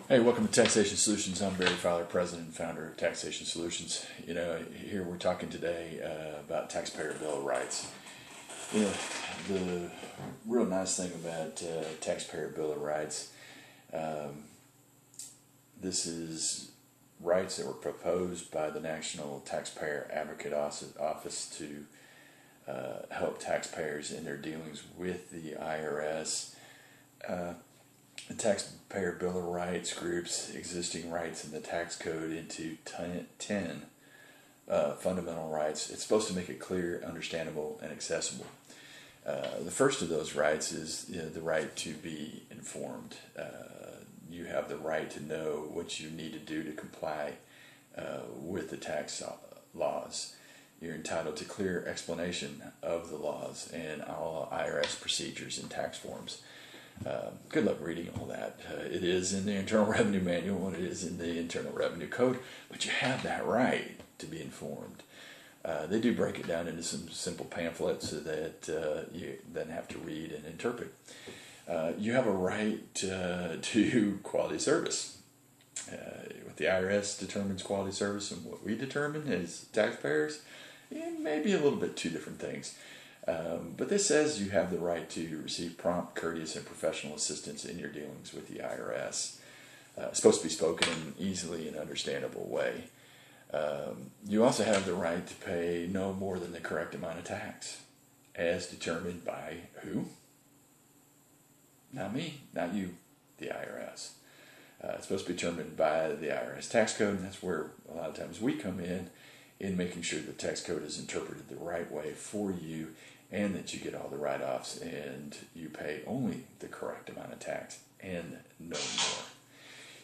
Hey, welcome to Taxation Solutions. I'm Barry Fowler, President and Founder of Taxation Solutions. Here we're talking today about taxpayer bill of rights. The real nice thing about taxpayer bill of rights, this is rights that were proposed by the National Taxpayer Advocate Office to help taxpayers in their dealings with the IRS. The Taxpayer Bill of Rights groups existing rights in the tax code into 10 fundamental rights. It's supposed to make it clear, understandable, and accessible. The first of those rights is the right to be informed. You have the right to know what you need to do to comply with the tax laws. You're entitled to clear explanation of the laws and all IRS procedures and tax forms. Good luck reading all that. It is in the Internal Revenue Manual and it is in the Internal Revenue Code, but you have that right to be informed. They do break it down into some simple pamphlets that you then have to read and interpret. You have a right to quality service. What the IRS determines quality service and what we determine as taxpayers, may be a little bit two different things. But this says you have the right to receive prompt, courteous, and professional assistance in your dealings with the IRS. It's supposed to be spoken in an easily and understandable way. You also have the right to pay no more than the correct amount of tax, as determined by who? Not me, not you, the IRS. It's supposed to be determined by the IRS tax code, and that's where a lot of times we come in making sure the tax code is interpreted the right way for you and that you get all the write-offs and you pay only the correct amount of tax and no more.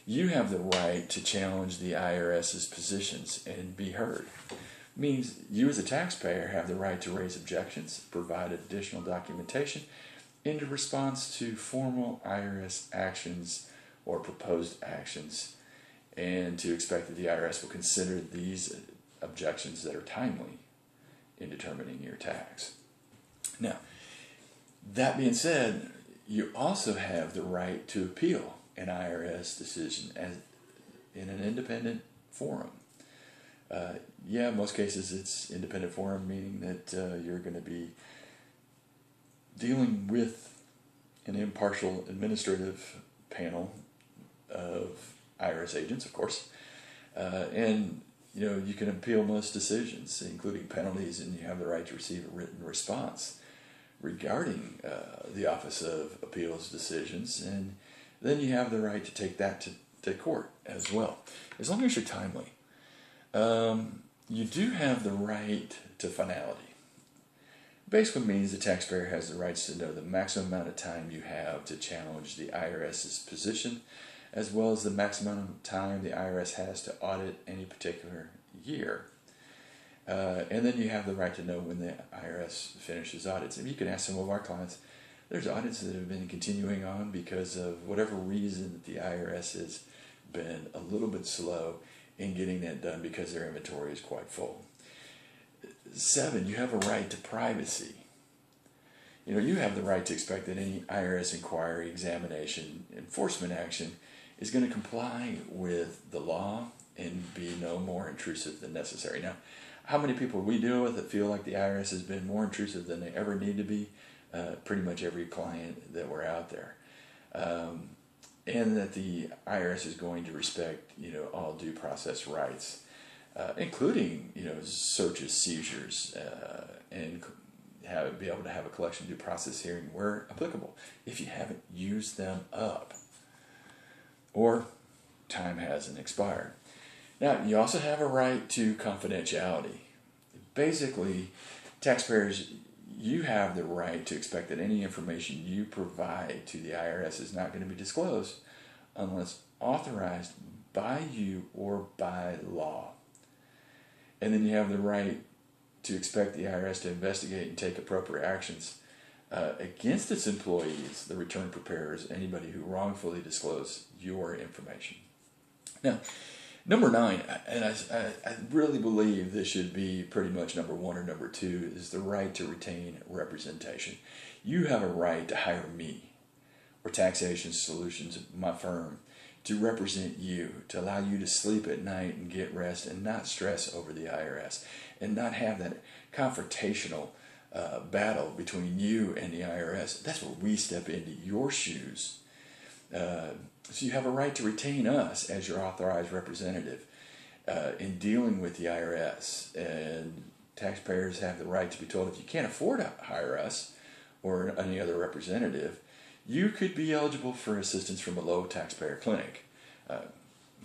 You have the right to challenge the IRS's positions and be heard. It means you as a taxpayer have the right to raise objections, provide additional documentation in response to formal IRS actions or proposed actions, and to expect that the IRS will consider these objections that are timely in determining your tax. Now, that being said, you also have the right to appeal an IRS decision as in an independent forum. In most cases it's independent forum, meaning that you're going to be dealing with an impartial administrative panel of IRS agents, of course, and you can appeal most decisions, including penalties, and you have the right to receive a written response regarding the Office of Appeals decisions, and then you have the right to take that to court as well, as long as you're timely. You do have the right to finality. Basically means the taxpayer has the rights to know the maximum amount of time you have to challenge the IRS's position, as well as the maximum time the IRS has to audit any particular year. And then you have the right to know when the IRS finishes audits. And you can ask some of our clients, there's audits that have been continuing on because of whatever reason that the IRS has been a little bit slow in getting that done because their inventory is quite full. 7, you have a right to privacy. You have the right to expect that any IRS inquiry, examination, enforcement action is going to comply with the law and be no more intrusive than necessary. Now, how many people we deal with that feel like the IRS has been more intrusive than they ever need to be? Pretty much every client that we're out there. And that the IRS is going to respect, all due process rights, including, searches, seizures, and be able to have a collection due process hearing where applicable if you haven't used them up or time hasn't expired. Now, you also have a right to confidentiality. Basically, taxpayers, you have the right to expect that any information you provide to the IRS is not going to be disclosed unless authorized by you or by law. And then you have the right to expect the IRS to investigate and take appropriate actions against its employees, the return preparers, anybody who wrongfully disclosed your information. Now, number 9, and I really believe this should be pretty much number 1 or number 2, is the right to retain representation. You have a right to hire me or Taxation Solutions, my firm, to represent you, to allow you to sleep at night and get rest and not stress over the IRS and not have that confrontational battle between you and the IRS. That's where we step into your shoes. So you have a right to retain us as your authorized representative in dealing with the IRS. And taxpayers have the right to be told if you can't afford to hire us or any other representative, you could be eligible for assistance from a low taxpayer clinic.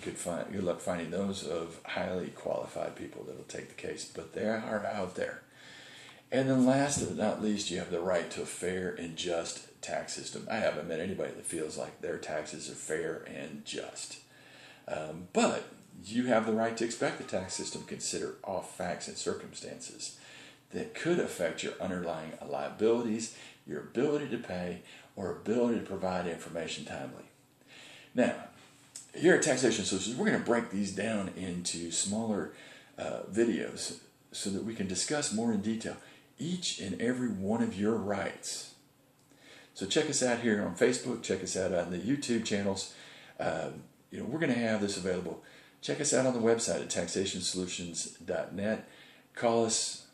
Good luck finding those of highly qualified people that will take the case, but they are out there. And then last but not least, you have the right to a fair and just tax system. I haven't met anybody that feels like their taxes are fair and just. But you have the right to expect the tax system to consider all facts and circumstances that could affect your underlying liabilities, your ability to pay, or ability to provide information timely. Now, here at Taxation Solutions, we're going to break these down into smaller videos so that we can discuss more in detail each and every one of your rights. So check us out here on Facebook, check us out on the YouTube channels. We're going to have this available. Check us out on the website at taxationsolutions.net. Call us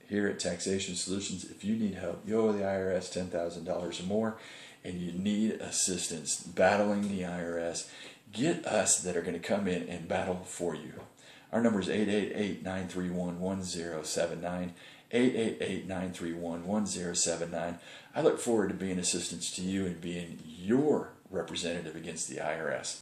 here at Taxation Solutions if you need help. You owe the IRS $10,000 or more and you need assistance battling the IRS. Get us that are going to come in and battle for you. Our number is 888-931-1079, 888-931-1079. I look forward to being assistance to you and being your representative against the IRS.